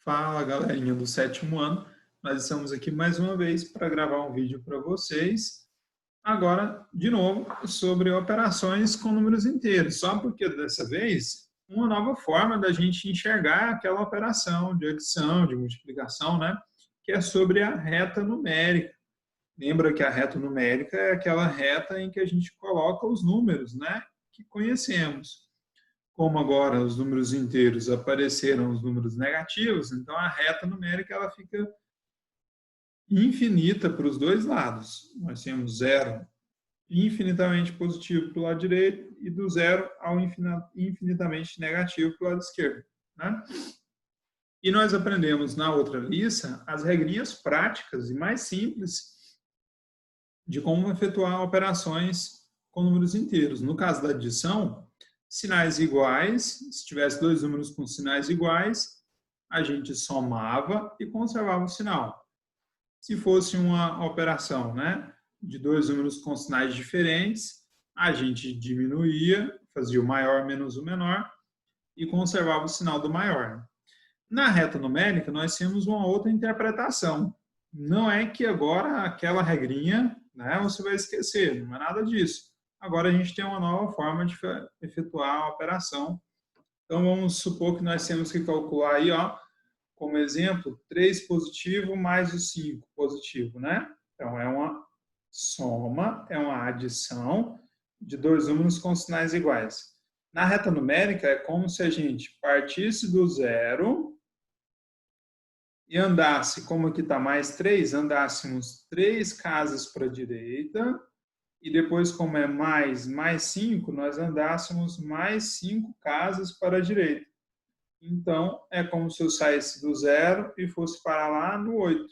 Fala, galerinha do sétimo ano. Nós estamos aqui mais uma vez para gravar um vídeo para vocês. Agora, de novo, sobre operações com números inteiros. Só porque dessa vez, uma nova forma da gente enxergar aquela operação de adição, de multiplicação, né? Que é sobre a reta numérica. Lembra que a reta numérica é aquela reta em que a gente coloca os números, né? Que conhecemos. Como agora os números inteiros apareceram os números negativos, então a reta numérica ela fica infinita para os dois lados. Nós temos zero infinitamente positivo para o lado direito e do zero ao infinitamente negativo para o lado esquerdo. Né? E nós aprendemos na outra lista as regrinhas práticas e mais simples de como efetuar operações com números inteiros. No caso da adição, sinais iguais, se tivesse dois números com sinais iguais, a gente somava e conservava o sinal. Se fosse uma operação, né, de dois números com sinais diferentes, a gente diminuía, fazia o maior menos o menor e conservava o sinal do maior. Na reta numérica, nós temos uma outra interpretação. Não é que agora aquela regrinha, né, você vai esquecer, não é nada disso. Agora a gente tem uma nova forma de efetuar a operação. Então vamos supor que nós temos que calcular aí, ó, como exemplo, 3 positivo mais o 5 positivo, né? Então é uma soma, é uma adição de dois números com sinais iguais. Na reta numérica é como se a gente partisse do zero e andasse, como aqui está mais 3, andássemos 3 casas para a direita, e depois, como é mais 5, nós andássemos mais 5 casas para a direita. Então, é como se eu saísse do zero e fosse parar lá no 8.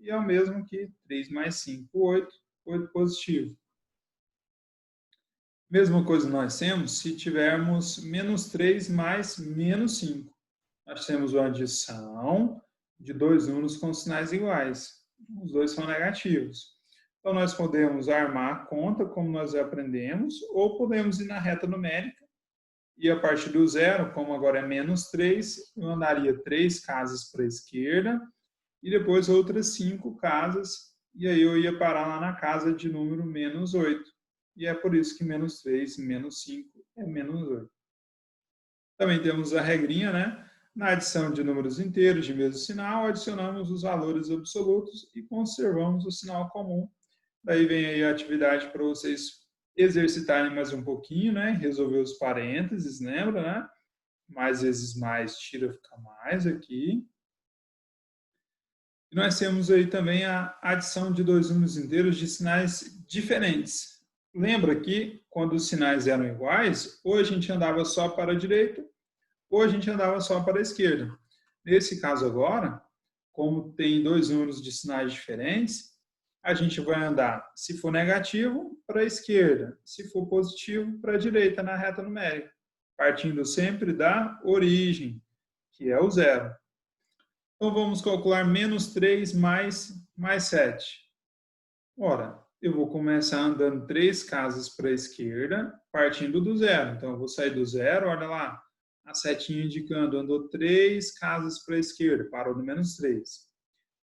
E é o mesmo que 3 mais 5, 8, 8 positivo. Mesma coisa nós temos se tivermos menos 3 mais menos 5. Nós temos uma adição de dois números com sinais iguais. Os dois são negativos. Então, nós podemos armar a conta, como nós já aprendemos, ou podemos ir na reta numérica e a partir do zero, como agora é menos 3, eu andaria 3 casas para a esquerda e depois outras 5 casas, e aí eu ia parar lá na casa de número menos 8. E é por isso que menos 3 menos 5 é menos 8. Também temos a regrinha, né? Na adição de números inteiros de mesmo sinal, adicionamos os valores absolutos e conservamos o sinal comum. Daí vem aí a atividade para vocês exercitarem mais um pouquinho, né? Resolver os parênteses, lembra, né? Mais vezes mais, tira, fica mais aqui. E nós temos aí também a adição de dois números inteiros de sinais diferentes. Lembra que quando os sinais eram iguais, ou a gente andava só para a direita, ou a gente andava só para a esquerda. Nesse caso agora, como tem dois números de sinais diferentes, a gente vai andar, se for negativo, para a esquerda, se for positivo, para a direita na reta numérica, partindo sempre da origem, que é o zero. Então vamos calcular menos 3 mais 7. Ora, eu vou começar andando 3 casas para a esquerda, partindo do zero. Então eu vou sair do zero, olha lá, a setinha indicando, andou 3 casas para a esquerda, parou no menos 3.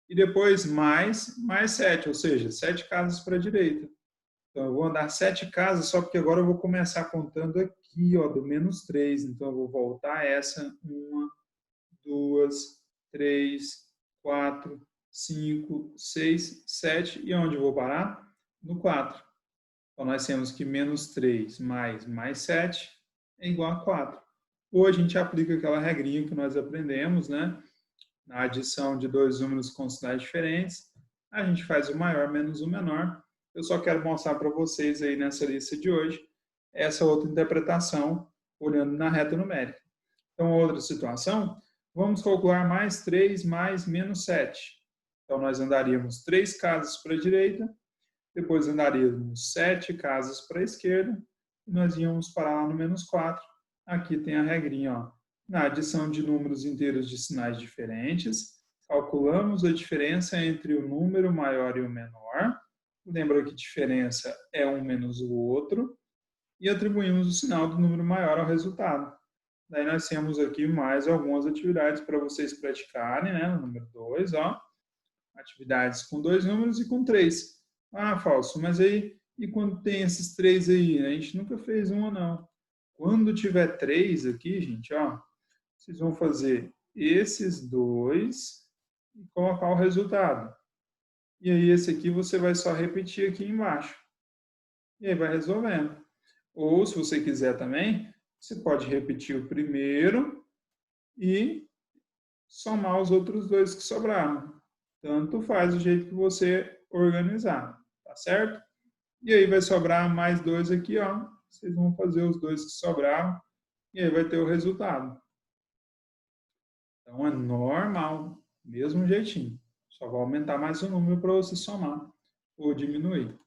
E depois mais 7, ou seja, 7 casas para a direita. Então eu vou andar 7 casas, só porque agora eu vou começar contando aqui, ó, do menos 3. Então eu vou voltar essa, 1, 2, 3, 4, 5, 6, 7. E onde eu vou parar? No 4. Então nós temos que menos 3 mais 7 é igual a 4. Ou a gente aplica aquela regrinha que nós aprendemos, né? Na adição de dois números com sinais diferentes, a gente faz o maior menos o menor. Eu só quero mostrar para vocês aí nessa lista de hoje essa outra interpretação olhando na reta numérica. Então, outra situação, vamos calcular mais 3 mais menos 7. Então, nós andaríamos 3 casas para a direita, depois andaríamos 7 casas para a esquerda, e nós íamos parar lá no menos 4. Aqui tem a regrinha, ó. Na adição de números inteiros de sinais diferentes, calculamos a diferença entre o número maior e o menor. Lembra que diferença é um menos o outro. E atribuímos o sinal do número maior ao resultado. Daí nós temos aqui mais algumas atividades para vocês praticarem, né? No número 2, ó. Atividades com 2 números e com 3. Ah, Falso, mas aí, e quando tem esses 3 aí? A gente nunca fez uma, não. Quando tiver 3 aqui, gente, ó, vocês vão fazer esses 2 e colocar o resultado. E aí esse aqui você vai só repetir aqui embaixo. E aí vai resolvendo. Ou, se você quiser também, você pode repetir o primeiro e somar os outros 2 que sobraram. Tanto faz o jeito que você organizar, tá certo? E aí vai sobrar mais 2 aqui, ó. Vocês vão fazer os 2 que sobraram e aí vai ter o resultado. Então é normal, mesmo jeitinho. Só vai aumentar mais o número para você somar ou diminuir.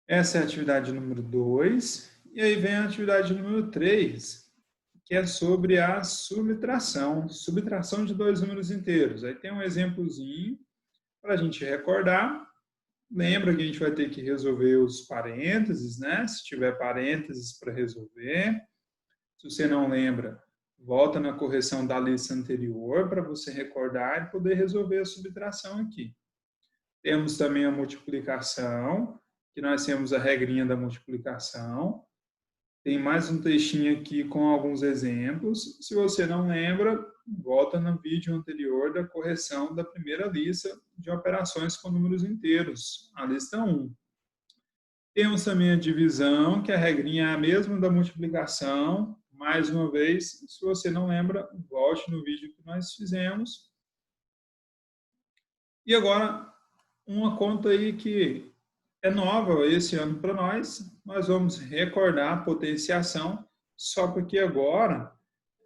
Essa é a atividade número 2. E aí vem a atividade número 3, que é sobre a subtração. Subtração de 2 números inteiros. Aí tem um exemplozinho para a gente recordar. Lembra que a gente vai ter que resolver os parênteses, né? Se tiver parênteses para resolver. Se você não lembra, volta na correção da lista anterior para você recordar e poder resolver a subtração aqui. Temos também a multiplicação, que nós temos a regrinha da multiplicação. Tem mais um textinho aqui com alguns exemplos. Se você não lembra, volta no vídeo anterior da correção da primeira lista de operações com números inteiros, a lista 1. Temos também a divisão, que a regrinha é a mesma da multiplicação. Mais uma vez, se você não lembra, volte no vídeo que nós fizemos. E agora, uma conta aí que é nova esse ano para nós. Nós vamos recordar a potenciação, só porque agora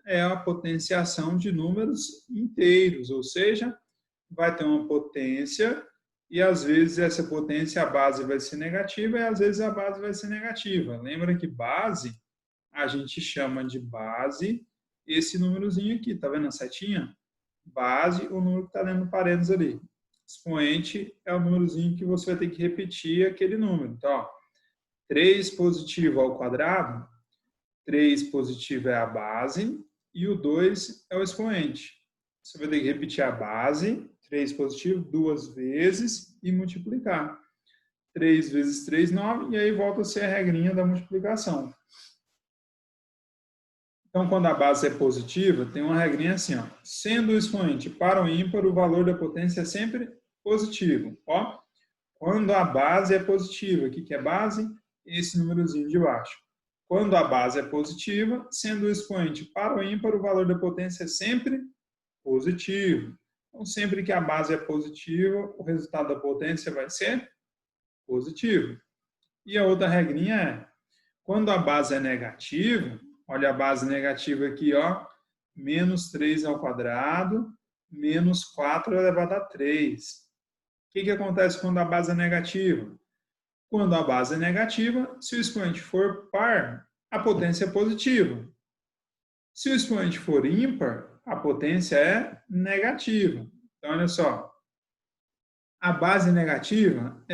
é a potenciação de números inteiros, ou seja, vai ter uma potência e às vezes essa potência, a base vai ser negativa e às vezes a base vai ser negativa. Lembra que base, a gente chama de base esse númerozinho aqui, tá vendo a setinha? Base, o número que está dentro do parênteses ali. Expoente é o númerozinho que você vai ter que repetir aquele número. Então, ó, 3 positivo ao quadrado, 3 positivo é a base e o 2 é o expoente. Você vai ter que repetir a base, 3 positivo, 2 vezes e multiplicar. 3 vezes 3, 9, e aí volta a ser a regrinha da multiplicação. Então, quando a base é positiva, tem uma regrinha assim, ó. Sendo o expoente par ou ímpar, o valor da potência é sempre positivo. Ó, quando a base é positiva, o que é base? Esse númerozinho de baixo. Quando a base é positiva, sendo o expoente par ou ímpar, o valor da potência é sempre positivo. Então, sempre que a base é positiva, o resultado da potência vai ser positivo. E a outra regrinha é, quando a base é negativa, olha a base negativa aqui, ó, menos 3 ao quadrado, menos 4 elevado a 3. O que acontece quando a base é negativa? Quando a base é negativa, se o expoente for par, a potência é positiva. Se o expoente for ímpar, a potência é negativa. Então, olha só. A base negativa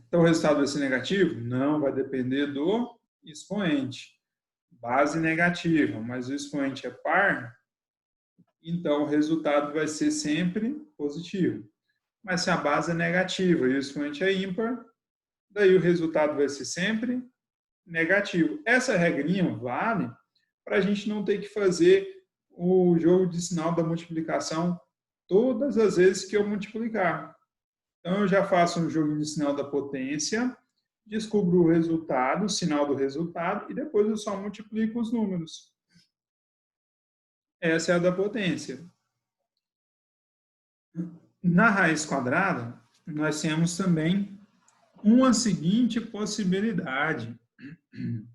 então o resultado vai ser negativo? Não, vai depender do expoente. Base negativa, mas o expoente é par, então o resultado vai ser sempre positivo. Mas se a base é negativa e o expoente é ímpar, daí o resultado vai ser sempre negativo. Essa regrinha vale para a gente não ter que fazer o jogo de sinal da multiplicação todas as vezes que eu multiplicar. Então, eu já faço um jogo de sinal da potência, descubro o resultado, o sinal do resultado, e depois eu só multiplico os números. Essa é a da potência. Na raiz quadrada, nós temos também uma seguinte possibilidade. O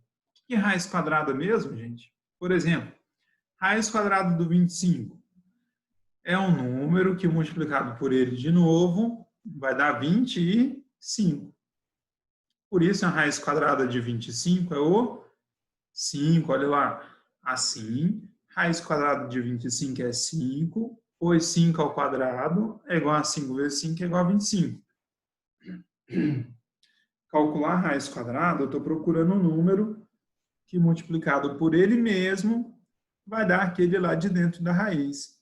que é raiz quadrada mesmo, gente? Por exemplo, raiz quadrada do 25 é um número que, multiplicado por ele de novo, vai dar 25. Por isso, a raiz quadrada de 25 é o 5. Olha lá. Assim, raiz quadrada de 25 é 5, pois 5 ao quadrado é igual a 5 vezes 5 é igual a 25. Calcular a raiz quadrada, eu estou procurando um número que multiplicado por ele mesmo vai dar aquele lá de dentro da raiz.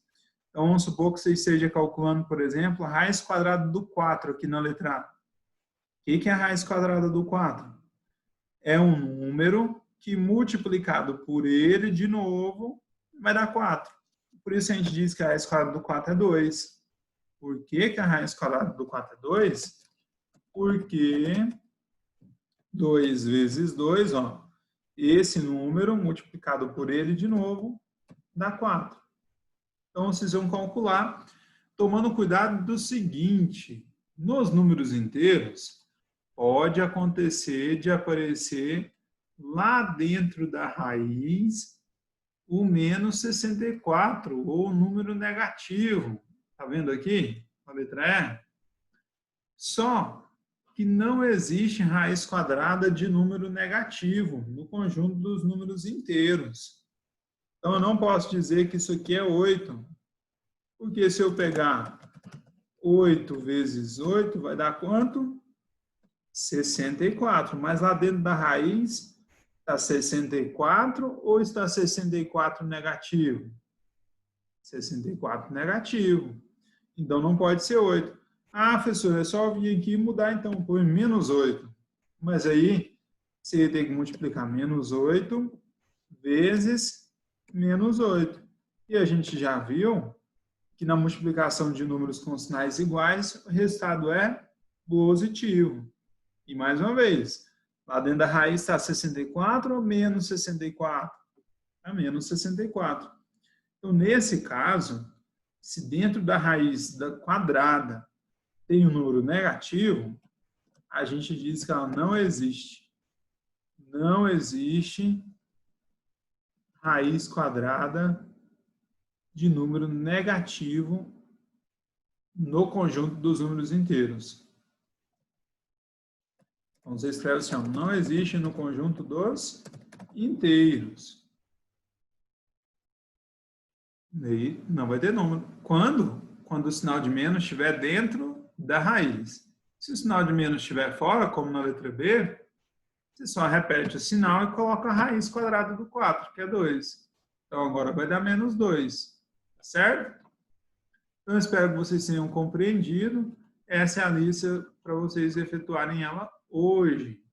Então, vamos supor que você esteja calculando, por exemplo, a raiz quadrada do 4 aqui na letra A. O que é a raiz quadrada do 4? É um número que multiplicado por ele de novo vai dar 4. Por isso a gente diz que a raiz quadrada do 4 é 2. Por que a raiz quadrada do 4 é 2? Porque 2 vezes 2, ó, esse número multiplicado por ele de novo dá 4. Então, vocês vão calcular tomando cuidado do seguinte: nos números inteiros, pode acontecer de aparecer lá dentro da raiz o menos 64, ou o número negativo. Está vendo aqui? A letra E. Só que não existe raiz quadrada de número negativo no conjunto dos números inteiros. Então, eu não posso dizer que isso aqui é 8, porque se eu pegar 8 vezes 8, vai dar quanto? 64. Mas lá dentro da raiz, está 64 ou está 64 negativo? 64 negativo. Então, não pode ser 8. Ah, professor, é só vir aqui e mudar, então, por menos 8. Mas aí, você tem que multiplicar menos 8 vezes menos 8. E a gente já viu que na multiplicação de números com sinais iguais, o resultado é positivo. E mais uma vez, lá dentro da raiz está 64 ou menos 64? É menos 64. Então, nesse caso, se dentro da raiz quadrada tem um número negativo, a gente diz que ela não existe. Não existe raiz quadrada de número negativo no conjunto dos números inteiros. Então, você escreve assim, ó, não existe no conjunto dos inteiros. E não vai ter número. Quando? Quando o sinal de menos estiver dentro da raiz. Se o sinal de menos estiver fora, como na letra B, você só repete o sinal e coloca a raiz quadrada do 4, que é 2. Então, agora vai dar menos 2. Certo? Então, eu espero que vocês tenham compreendido. Essa é a lista para vocês efetuarem ela hoje.